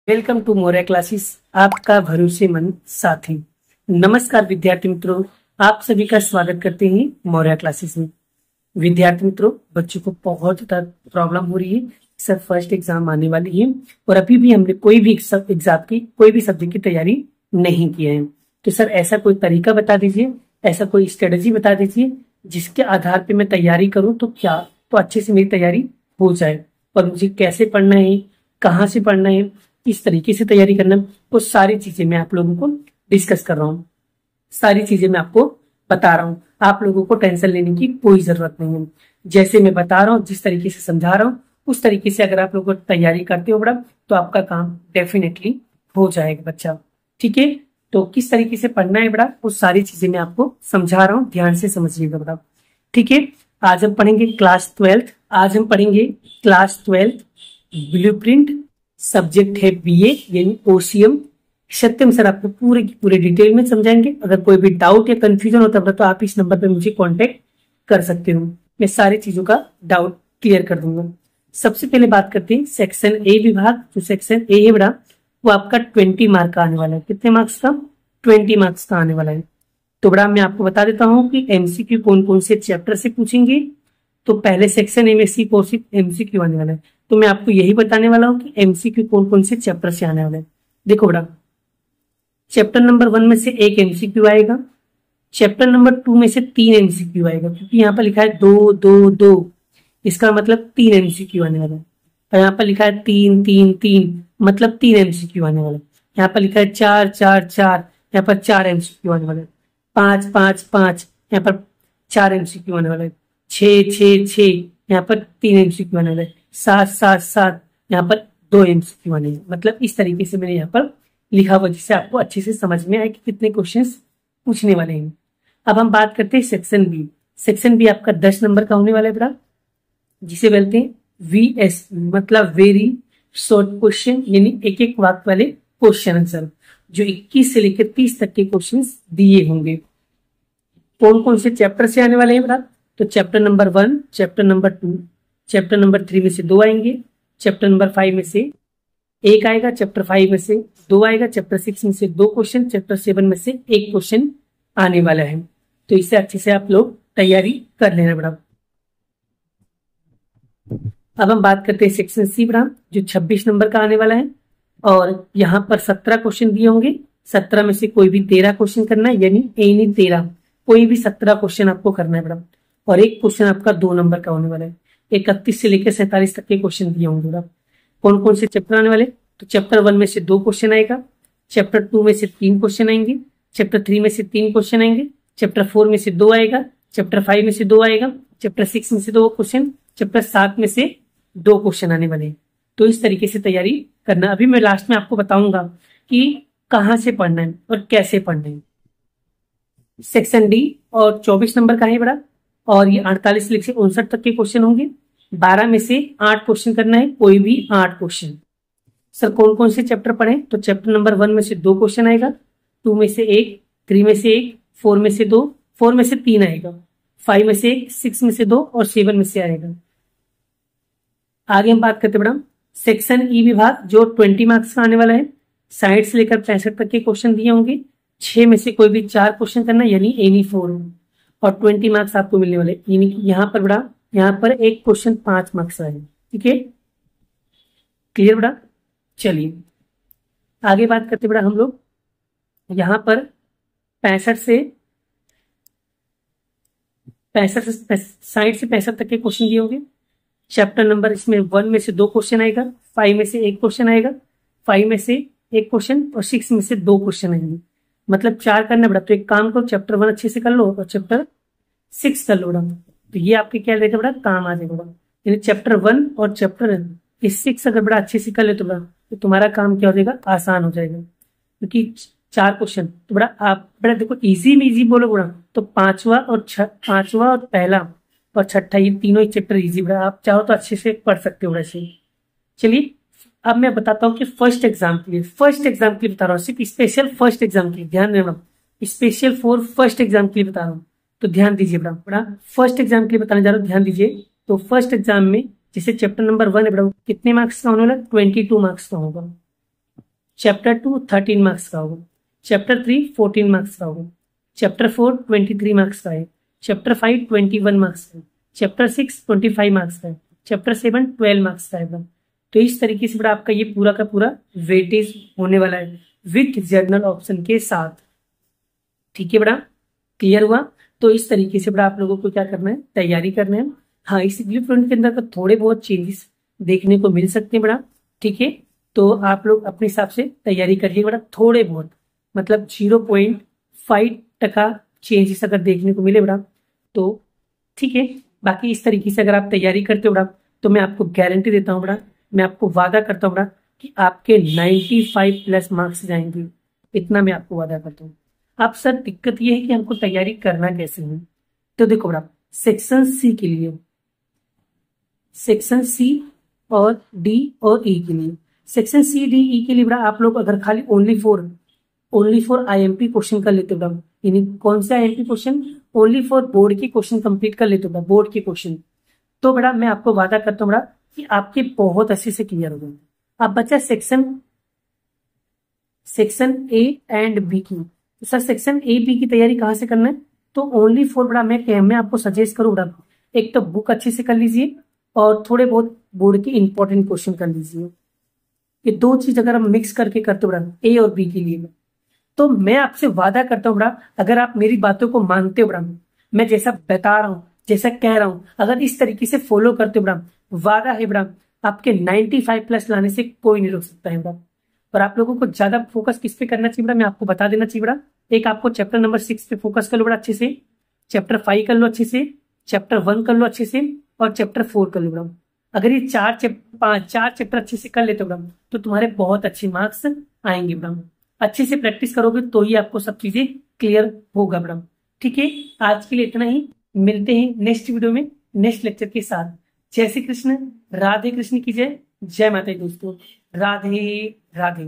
Welcome to Moriya classes, आपका भरोसेमंद साथी। नमस्कार विद्यार्थी मित्रों, आप सभी का स्वागत करते हैं मोरिया क्लासेस में। विद्यार्थी मित्रों, बच्चों को बहुत ज्यादा प्रॉब्लम हो रही है। सर फर्स्ट एग्जाम आने वाली है और अभी भी हमने कोई भी एग्जाम की कोई भी सब्जेक्ट की तैयारी नहीं की है। तो सर ऐसा कोई तरीका बता दीजिए, ऐसा कोई स्ट्रेटेजी बता दीजिए जिसके आधार पे मैं तैयारी करूं तो अच्छे से मेरी तैयारी हो जाए। और मुझे कैसे पढ़ना है, कहाँ से पढ़ना है, किस तरीके से तैयारी करना, वो सारी चीजें मैं आप लोगों को डिस्कस कर रहा हूँ। सारी चीजें मैं आपको बता रहा हूँ। आप लोगों को टेंशन लेने की कोई जरूरत नहीं है। जैसे मैं बता रहा हूँ, जिस तरीके से समझा रहा हूँ, उस तरीके से अगर आप लोग तैयारी करते हो बड़ा, तो आपका काम डेफिनेटली हो जाएगा बच्चा। ठीक है, तो किस तरीके से पढ़ना है बड़ा, वो सारी चीजें मैं आपको समझा रहा हूँ, ध्यान से समझिएगा बड़ा। ठीक है, आज हम पढ़ेंगे क्लास 12। आज हम पढ़ेंगे क्लास 12 ब्लूप्रिंट। सब्जेक्ट है बीए यानी ओसीएम। सत्यम सर आपको पूरे की पूरे डिटेल में समझाएंगे। अगर कोई भी डाउट या कंफ्यूजन होता है तो आप इस नंबर पे मुझे कांटेक्ट कर सकते हो, मैं सारी चीजों का डाउट क्लियर कर दूंगा। सबसे पहले बात करते हैं सेक्शन ए विभाग। जो सेक्शन ए है बड़ा, वो आपका 20 मार्क का आने वाला है। कितने मार्क्स का? 20 मार्क्स का आने वाला है। तो बड़ा मैं आपको बता देता हूँ कि एमसीक्यू कौन कौन से चैप्टर से पूछेंगे। तो पहले सेक्शन ए में सिर्फ एमसीक्यू आने वाला है। तो मैं आपको यही बताने वाला हूँ कि एमसीक्यू कौन कौन से चैप्टर से आने वाले हैं। देखो बड़ा, चैप्टर नंबर 1 में से एक एमसीक्यू आएगा। चैप्टर नंबर 2 में से 3 एमसीक्यू आएगा, क्योंकि यहाँ पर लिखा है 2 2 2, इसका मतलब 3 एमसीक्यू आने वाला है। और यहाँ पर लिखा है 3 3 3, मतलब 3 एमसीक्यू आने वाला है। यहाँ पर लिखा है 4 4 4, यहाँ पर 4 एमसीक्यू आने वाला है। 5 5 5, यहाँ पर 4 एमसीक्यू आने वाला है। 6 6 6, यहाँ पर 3 एमसीक्यू आने वाला है। 7 7 7, यहाँ पर 2 एमसीक्यू आने हैं। मतलब इस तरीके से मैंने यहाँ पर लिखा हुआ, जिससे आपको अच्छे से समझ में आए कि कितने क्वेश्चंस पूछने वाले हैं। अब हम बात करते हैं सेक्शन बी। सेक्शन बी आपका 10 नंबर का होने वाला है बेटा, जिसे बोलते हैं वीएस, मतलब वेरी शॉर्ट क्वेश्चन, यानी एक एक वाक्य वाले क्वेश्चन आंसर, जो 21 से लेकर 30 तक के क्वेश्चन दिए होंगे। कौन कौन से चैप्टर से आने वाले हैं बेटा? तो chapter number 1, chapter number 2, chapter number 3 में से 2 आएंगे। चैप्टर नंबर 5 में से 1 आएगा। चैप्टर 5 में से 2 आएगा। चैप्टर 6 में से 2 क्वेश्चन। चैप्टर 7 में से 1 क्वेश्चन आने वाला है। तो इससे अच्छे से आप लोग तैयारी कर लेना बड़ा। अब हम बात करते हैं सेक्शन सी बड़ा, जो 26 नंबर का आने वाला है। और यहाँ पर 17 क्वेश्चन दिए होंगे। 17 में से कोई भी 13 क्वेश्चन करना है, यानी एनी 13, कोई भी 17 क्वेश्चन आपको करना है बड़ा। और एक क्वेश्चन आपका 2 नंबर का होने वाला है। 31 से लेकर 47 तक के क्वेश्चन दिए होंगे बड़ा। कौन कौन से चैप्टर आने वाले? तो चैप्टर 1 में से 2 क्वेश्चन आएगा। चैप्टर 2 में से 3 क्वेश्चन आएंगे। चैप्टर 3 में से 3 क्वेश्चन आएंगे। चैप्टर 4 में से 2 आएगा। चैप्टर 5 में से 2 आएगा। चैप्टर 6 में से 2 क्वेश्चन। चैप्टर 7 में से 2 क्वेश्चन आने वाले हैं। तो इस तरीके से तैयारी करना। अभी मैं लास्ट में आपको बताऊंगा कि कहाँ से पढ़ना है और कैसे पढ़ना है। सेक्शन डी और 24 नंबर का है बड़ा, और ये 48 से लेकर 59 तक के क्वेश्चन होंगे। 12 में से 8 क्वेश्चन करना है, कोई भी 8 क्वेश्चन। सर कौन कौन से चैप्टर पढ़े? तो चैप्टर नंबर 1 में से 2 क्वेश्चन आएगा। 2 में से 1, 3 में से 1, 4 में से 2, 4 में से 3 आएगा। 5 में से 1, 6 में से 2 और 7 में से आएगा। आगे हम बात करते बड़ा सेक्शन ई विभाग, जो 20 मार्क्स का आने वाला है। 60 से लेकर 65 तक के क्वेश्चन दिए होंगे। 6 में से कोई भी 4 क्वेश्चन करना, यानी एनी 4, और 20 मार्क्स आपको मिलने वाले। यानी कि यहाँ पर बड़ा, यहाँ पर एक क्वेश्चन 5 मार्क्स का है। ठीक है, क्लियर बड़ा? चलिए आगे बात करते बड़ा हम लोग। यहाँ पर 65 से 60 से 65 तक के क्वेश्चन दिए होंगे। चैप्टर नंबर इसमें 1 में से 2 क्वेश्चन आएगा। 5 में से 1 क्वेश्चन आएगा। 5 में से 1 क्वेश्चन और 6 में से 2 क्वेश्चन आएंगे। मतलब 4 करना बड़ा। तो एक काम करो, चैप्टर 1 अच्छे से कर लो और चैप्टर 6 कर लो बड़ा। तो ये आपके क्या रहेगा बड़ा, काम आ जाएगा बड़ा। यानी चैप्टर 1 और चैप्टर 6 अगर बड़ा अच्छे से कर ले तो बड़ा, तो तुम्हारा काम क्या हो जाएगा, आसान हो जाएगा। क्योंकि 4 क्वेश्चन तो बड़ा, आप बड़ा देखो इजी में इजी बोलो बड़ा, तो पांचवा और पहला और छठा, ये तीनों ही चैप्टर इजी बड़ा। आप चाहो तो अच्छे से पढ़ सकते हो वैसे। चलिए अब मैं बताता हूँ कि फर्स्ट एग्जाम के लिए बता रहा हूँ, सिर्फ स्पेशल फर्स्ट एग्जाम के लिए ध्यान देना। स्पेशल फॉर फर्स्ट एग्जाम के लिए बता रहा हूँ, तो ध्यान दीजिए बड़ा फर्स्ट एग्जाम के लिए बताने जा रहा हूँ, ध्यान दीजिए। तो फर्स्ट एग्जाम में जैसे चैप्टर नंबर 1 है बड़ा, कितने मार्क्स का होने वाला? 22 मार्क्स का होगा। चैप्टर 2 13 मार्क्स का होगा, चैप्टर 3 14 मार्क्स का होगा, चैप्टर 4 23 मार्क्स का है, चैप्टर 5 21 मार्क्स का है, चैप्टर 6 25 मार्क्स का है, चैप्टर 7 12 मार्क्स का है। तो इस तरीके से बड़ा आपका ये पूरा का पूरा वेटेज होने वाला है विथ जनरल ऑप्शन के साथ। ठीक है बड़ा, क्लियर हुआ? तो इस तरीके से बड़ा आप लोगों को क्या करना है, तैयारी करना है। हाँ, इस ब्लू प्रिंट के अंदर तो थोड़े बहुत चेंजेस देखने को मिल सकते हैं बड़ा। ठीक है, तो आप लोग अपने हिसाब से तैयारी करिए बड़ा, थोड़े बहुत मतलब 0.5% चेंजेस अगर देखने को मिले बड़ा तो ठीक है। बाकी इस तरीके से अगर आप तैयारी करते हो बड़ा तो मैं आपको गारंटी देता हूँ बड़ा, मैं आपको वादा करता हूँ बड़ा कि आपके 95 प्लस मार्क्स जाएंगे, इतना मैं आपको वादा करता हूँ। अब सर दिक्कत ये है कि हमको तैयारी करना कैसे है। तो देखो बड़ा, सेक्शन सी के लिए, सेक्शन सी और डी और ई के लिए, सेक्शन सी डी ई के लिए बड़ा आप लोग अगर खाली ओनली फॉर आईएमपी क्वेश्चन कर लेते हो बड़ा, यानी कौन से IMP question, only for board के क्वेश्चन कंप्लीट कर लेते हो बड़ा, बोर्ड के क्वेश्चन, तो बड़ा मैं आपको वादा करता हूँ बड़ा कि आपके बहुत अच्छे से क्लियर हो गए। अब बचा सेक्शन ए एंड बी की। तो सर सेक्शन ए बी की तैयारी कहाँ से करना है, तो ओनली फॉर बड़ा मैं आपको सजेस्ट करूँ बड़ा, एक तो बुक अच्छे से कर लीजिए और थोड़े बहुत बोर्ड के इंपॉर्टेंट क्वेश्चन कर लीजिए। ये दो चीज अगर हम मिक्स करके करते बड़ा ए और बी के लिए, तो मैं आपसे वादा करता हूँ बड़ा, अगर आप मेरी बातों को मानते हो बड़ा, मैं जैसा बता रहा हूँ जैसा कह रहा हूँ अगर इस तरीके से फॉलो करते हो बड़ा, वादा है बड़ा आपके 95 प्लस लाने से कोई नहीं रोक सकता है बड़ा। और आप लोगों को ज्यादा फोकस किस पे करना चाहिए बड़ा, मैं आपको बता देना चाहिए बड़ा, एक आपको चैप्टर नंबर 6 पे फोकस कर लो बड़ा अच्छे से, चैप्टर 5 कर लो अच्छे से, चैप्टर 1 कर लो अच्छे से और चैप्टर 4 कर लो बड़ा। अगर ये चार चैप्टर अच्छे से कर लेते हो बड़ा तो तुम्हारे बहुत अच्छे मार्क्स आएंगे बड़ा। अच्छे से प्रैक्टिस करोगे तो ही आपको सब चीजें क्लियर होगा बड़ा। ठीक है, आज के लिए इतना ही, मिलते हैं नेक्स्ट वीडियो में नेक्स्ट लेक्चर के साथ। जय श्री कृष्ण, राधे कृष्ण की जय, जय माता दी दोस्तों, राधे राधे।